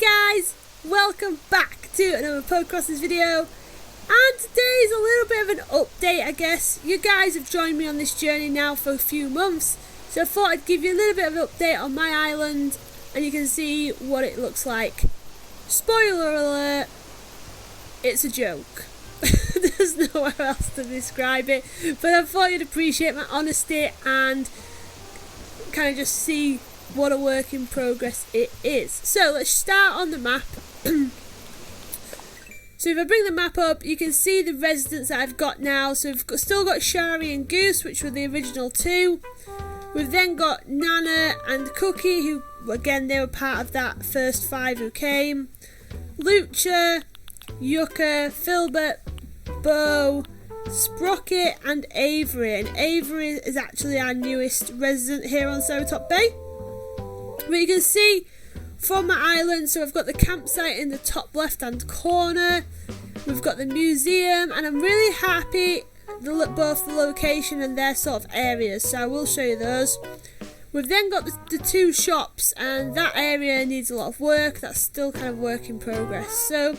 guys, welcome back to another Podcrossers video, and today is a little bit of an update. I guess you guys have joined me on this journey now for a few months, so I thought I'd give you a little bit of an update on my island and you can see what it looks like. Spoiler alert, it's a joke. There's nowhere else to describe it, but I thought you'd appreciate my honesty and kind of just see what a work in progress it is. So let's start on the map. So if I bring the map up, you can see the residents that I've got now. So we've still got Shari and Goose, which were the original two. We've then got Nana and Cookie, who again they were part of that first 5 who came. Lucha, Yucca, Filbert, Bo, Sprocket and Avery. And Avery is actually our newest resident here on Cerrotop Bay. But you can see from my island, so I've got the campsite in the top left hand corner, we've got the museum, and I'm really happy both the location and their sort of areas, so I will show you those. We've then got the 2 shops, and that area needs a lot of work. That's still kind of work in progress, so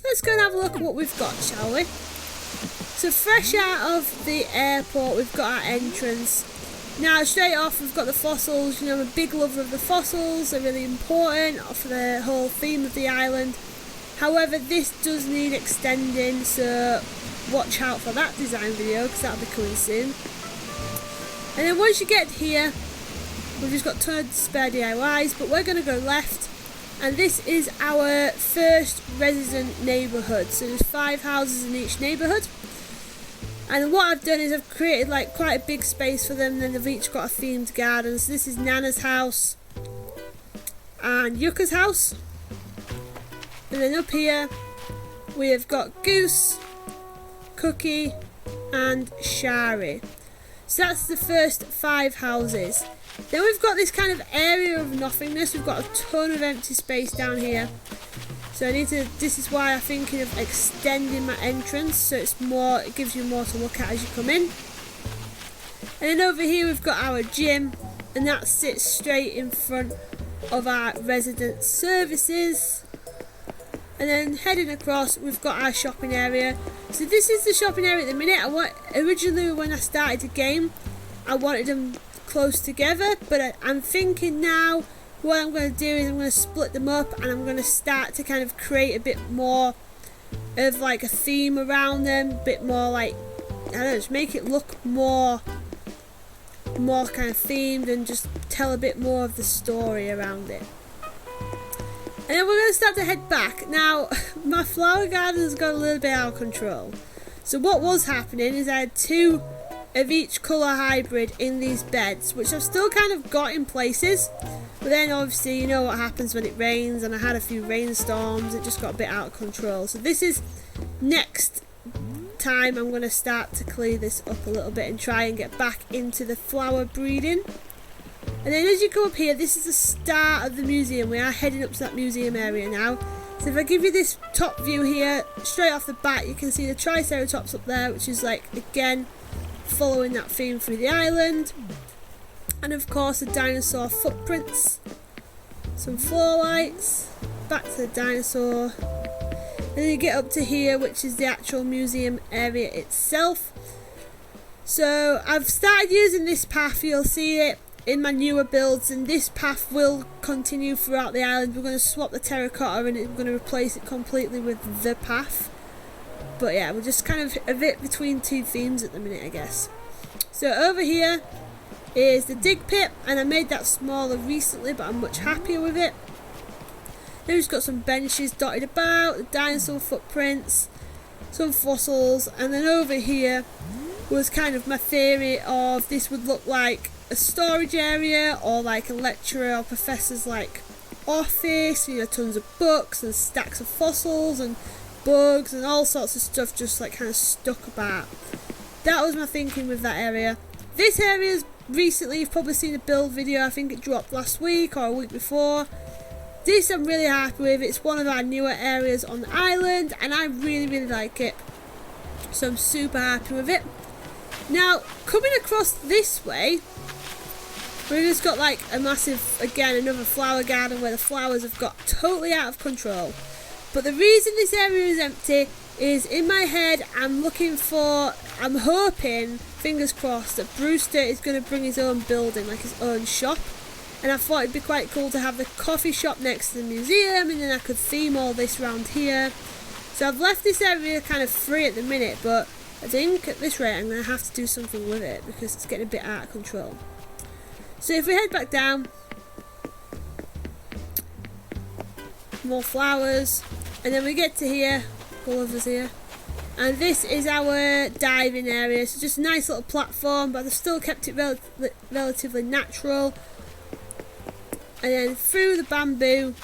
let's go and have a look at what we've got, shall we? So fresh out of the airport, we've got our entrance. Now straight off we've got the fossils. You know, I'm a big lover of the fossils, they're really important for the whole theme of the island. However, this does need extending, so watch out for that design video because that'll be coming soon. And then once you get here, we've just got tons of spare DIYs, but we're going to go left, and this is our first resident neighbourhood. So there's 5 houses in each neighbourhood. And what I've done is I've created like quite a big space for them, and then they've each got a themed garden. So this is Nana's house and Yucca's house. And then up here we have got Goose, Cookie and Shari. So that's the first 5 houses. Then we've got this kind of area of nothingness. We've got a ton of empty space down here. So this is why I'm thinking of extending my entrance, so it gives you more to look at as you come in. And then over here we've got our gym, and that sits straight in front of our resident services. And then heading across we've got our shopping area. So this is the shopping area at the minute. Originally when I started the game I wanted them close together, but I'm thinking now what I'm going to do is I'm going to split them up, and I'm going to start to kind of create a bit more of like a theme around them, a bit more like, I don't know, just make it look more kind of themed and just tell a bit more of the story around it. And then we're going to start to head back. Now my flower garden has got a little bit out of control. So what was happening is I had 2 of each colour hybrid in these beds, which I've still kind of got in places, but then obviously you know what happens when it rains, and I had a few rainstorms, it just got a bit out of control. So this is next time I'm going to start to clear this up a little bit and try and get back into the flower breeding. And then as you come up here, this is the start of the museum. We are heading up to that museum area now. So if I give you this top view here, straight off the bat you can see the Triceratops up there, which is like, again, following that theme through the island. And of course the dinosaur footprints, some floor lights, back to the dinosaur, and then you get up to here, which is the actual museum area itself. So I've started using this path, you'll see it in my newer builds, and this path will continue throughout the island. We're going to swap the terracotta and we're going to replace it completely with the path. But yeah, we're just kind of a bit between 2 themes at the minute, I guess. So over here is the dig pit, and I made that smaller recently, but I'm much happier with it. Then we've just got some benches dotted about, the dinosaur footprints, some fossils, and then over here was kind of my theory of this would look like a storage area or like a lecturer or professor's like office, you know, tons of books and stacks of fossils and bugs and all sorts of stuff just like kind of stuck about. That was my thinking with that area. This area is recently, you've probably seen a build video, I think it dropped last week or a week before. This I'm really happy with. It's one of our newer areas on the island and I really like it, so I'm super happy with it. Now coming across this way We've just got like a massive, again, another flower garden where the flowers have got totally out of control. But the reason this area is empty is in my head I'm hoping, fingers crossed, that Brewster is going to bring his own building, like his own shop. And I thought it'd be quite cool to have the coffee shop next to the museum, and then I could theme all this around here. So I've left this area kind of free at the minute, but I think at this rate I'm going to have to do something with it because it's getting a bit out of control. So if we head back down, more flowers, and then we get to here, Gulliver's here, and this is our diving area. So just a nice little platform, but I've still kept it relatively natural. And then through the bamboo,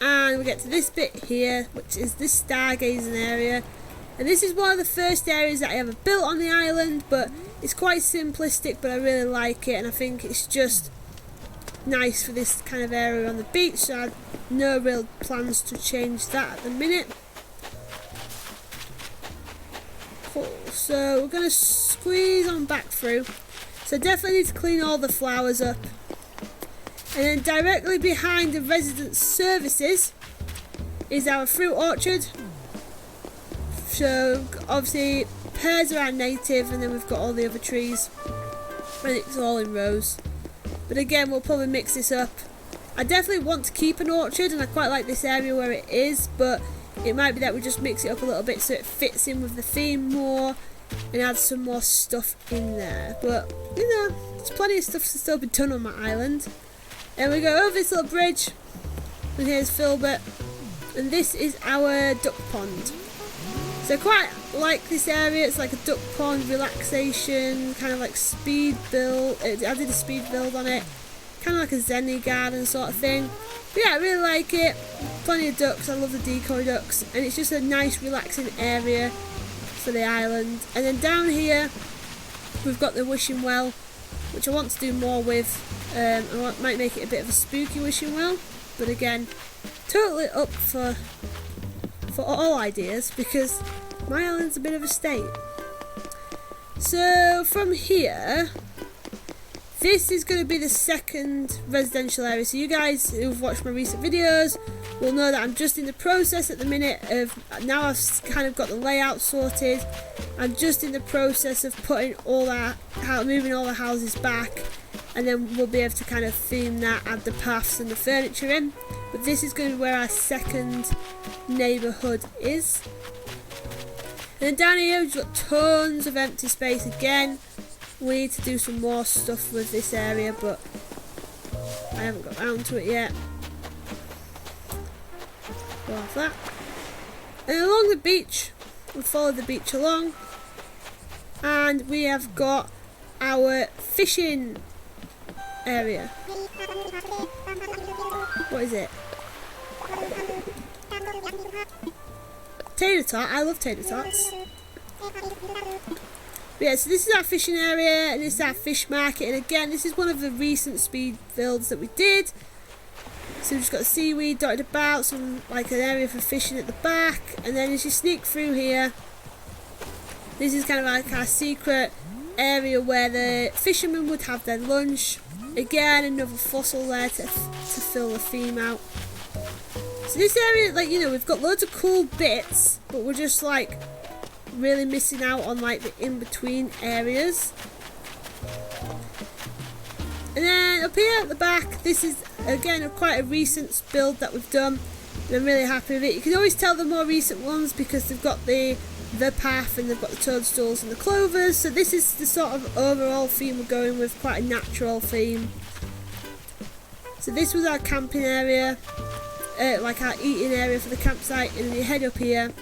and we get to this bit here, which is this stargazing area. And this is one of the first areas that I ever built on the island, but it's quite simplistic, but I really like it, and I think it's just nice for this kind of area on the beach, so I have no real plans to change that at the minute. Cool, so we're going to squeeze on back through. So I definitely need to clean all the flowers up. And then directly behind the resident services is our fruit orchard. So obviously pears are our native, and then we've got all the other trees, and it's all in rows. But again, we'll probably mix this up. I definitely want to keep an orchard, and I quite like this area where it is, but it might be that we just mix it up a little bit so it fits in with the theme more and add some more stuff in there. But you know, there's plenty of stuff to still be done on my island. And we go over this little bridge, and here's Filbert, and this is our duck pond. So I quite like this area. It's like a duck pond relaxation, kind of like speed build. I did a speed build on it, kind of like a zenny garden sort of thing. But yeah, I really like it. Plenty of ducks. I love the decoy ducks, and it's just a nice relaxing area for the island. And then down here we've got the wishing well, which I want to do more with. I might make it a bit of a spooky wishing well, but again, totally up for all ideas because my island's a bit of a state. So from here, this is going to be the second residential area. So you guys who've watched my recent videos will know that I'm just in the process at the minute of, now I've kind of got the layout sorted, I'm just in the process of putting moving all the houses back, and then we'll be able to kind of theme that, add the paths and the furniture in. But this is going to be where our second neighbourhood is. And then down here we've got tons of empty space again. We need to do some more stuff with this area, but I haven't got around to it yet. Go off that. And along the beach, we follow the beach along, and we have got our fishing area. What is it? Tater tot. I love tater tots. But yeah, so this is our fishing area, and this is our fish market, and again, this is one of the recent speed builds that we did. So we've just got seaweed dotted about, some like an area for fishing at the back, and then as you sneak through here, this is kind of like our secret area where the fishermen would have their lunch. Again, another fossil there to fill the theme out. So this area, like, you know, we've got loads of cool bits, but we're just like really missing out on like the in-between areas. And then up here at the back, this is again quite a recent build that we've done, and I'm really happy with it. You can always tell the more recent ones because they've got the path, and they've got the toadstools and the clovers. So this is the sort of overall theme we're going with, quite a natural theme. So this was our camping area, like our eating area for the campsite, and then you head up here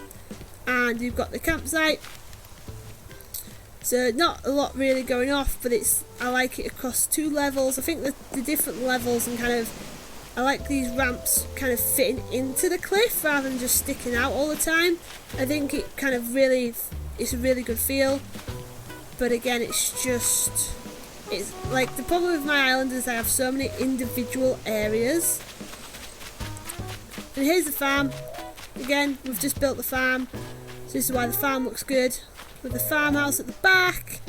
and you've got the campsite. So not a lot really going off, but I like it across 2 levels. I think the different levels, and kind of I like these ramps kind of fitting into the cliff rather than just sticking out all the time. I think it kind of it's a really good feel. But again, it's like the problem with my island is I have so many individual areas. And here's the farm. Again, we've just built the farm, so this is why the farm looks good, with the farmhouse at the back.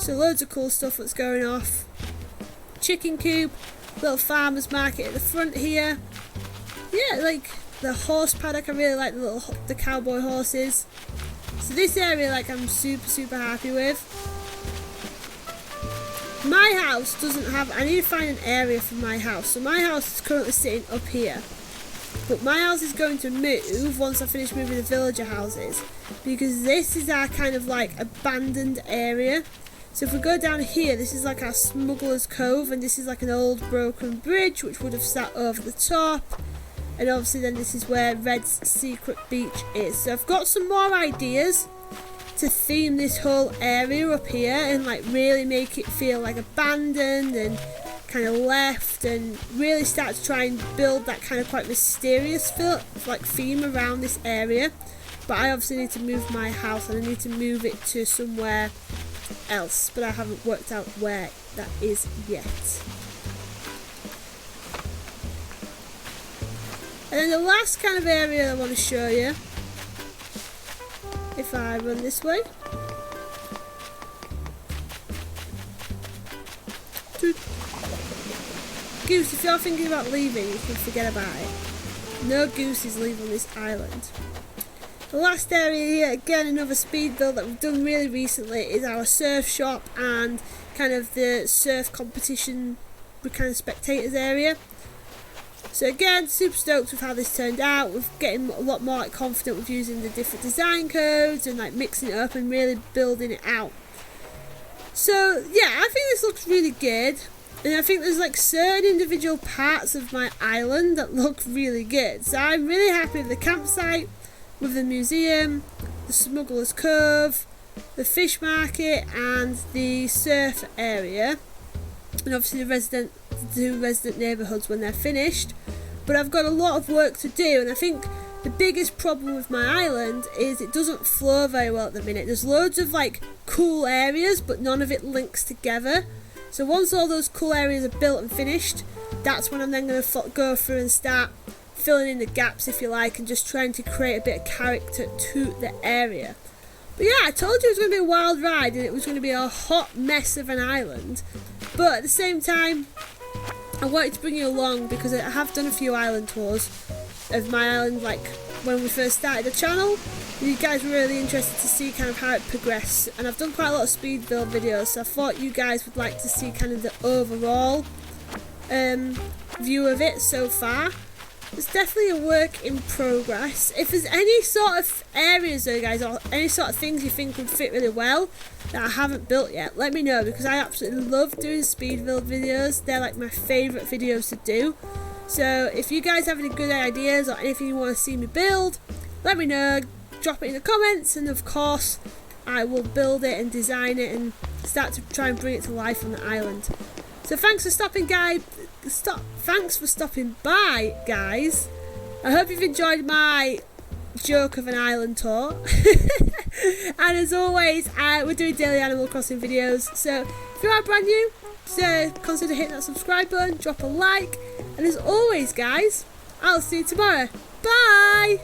So loads of cool stuff that's going off. Chicken coop, little farmer's market at the front here. Yeah, like the horse paddock, I really like the cowboy horses. So this area, like, I'm super happy with. My house doesn't have, I need to find an area for my house. So my house is currently sitting up here. But my house is going to move once I finish moving the villager houses, because this is our kind of like abandoned area. So if we go down here, this is like our Smuggler's Cove, and this is like an old broken bridge which would have sat over the top. And obviously then this is where Red's secret beach is. So I've got some more ideas to theme this whole area up here and like really make it feel like abandoned and kind of left, and really start to try and build that kind of quite mysterious theme around this area. But I obviously need to move my house, and I need to move it to somewhere else, but I haven't worked out where that is yet. And then the last kind of area I want to show you, if I run this way. Goose, if you're thinking about leaving, you can forget about it. No gooses leave on this island. The last area here, again another speed build that we've done really recently, is our surf shop and kind of the surf competition with kind of spectators area. So again, super stoked with how this turned out. We're getting a lot more confident with using the different design codes and like mixing it up and really building it out. So yeah, I think this looks really good. And I think there's like certain individual parts of my island that look really good. So I'm really happy with the campsite, with the museum, the Smuggler's Cove, the fish market and the surf area. And obviously the two resident neighbourhoods when they're finished. But I've got a lot of work to do, and I think the biggest problem with my island is it doesn't flow very well at the minute. There's loads of like cool areas, but none of it links together. So once all those cool areas are built and finished, that's when I'm then going to go through and start filling in the gaps, if you like, and just trying to create a bit of character to the area. But yeah, I told you it was going to be a wild ride, and it was going to be a hot mess of an island. But at the same time, I wanted to bring you along because I have done a few island tours of my island, like when we first started the channel. You guys were really interested to see kind of how it progressed, and I've done quite a lot of speed build videos, so I thought you guys would like to see kind of the overall view of it so far. It's definitely a work in progress. If there's any sort of areas though guys, or any sort of things you think would fit really well that I haven't built yet, let me know, because I absolutely love doing speed build videos. They're like my favourite videos to do. So if you guys have any good ideas or anything you want to see me build, let me know, drop it in the comments, and of course I will build it and design it and start to try and bring it to life on the island. So thanks for stopping by, guys. I hope you've enjoyed my joke of an island tour. And as always, we're doing daily Animal Crossing videos, so if you are brand new, consider hitting that subscribe button, drop a like, and as always guys, I'll see you tomorrow. Bye!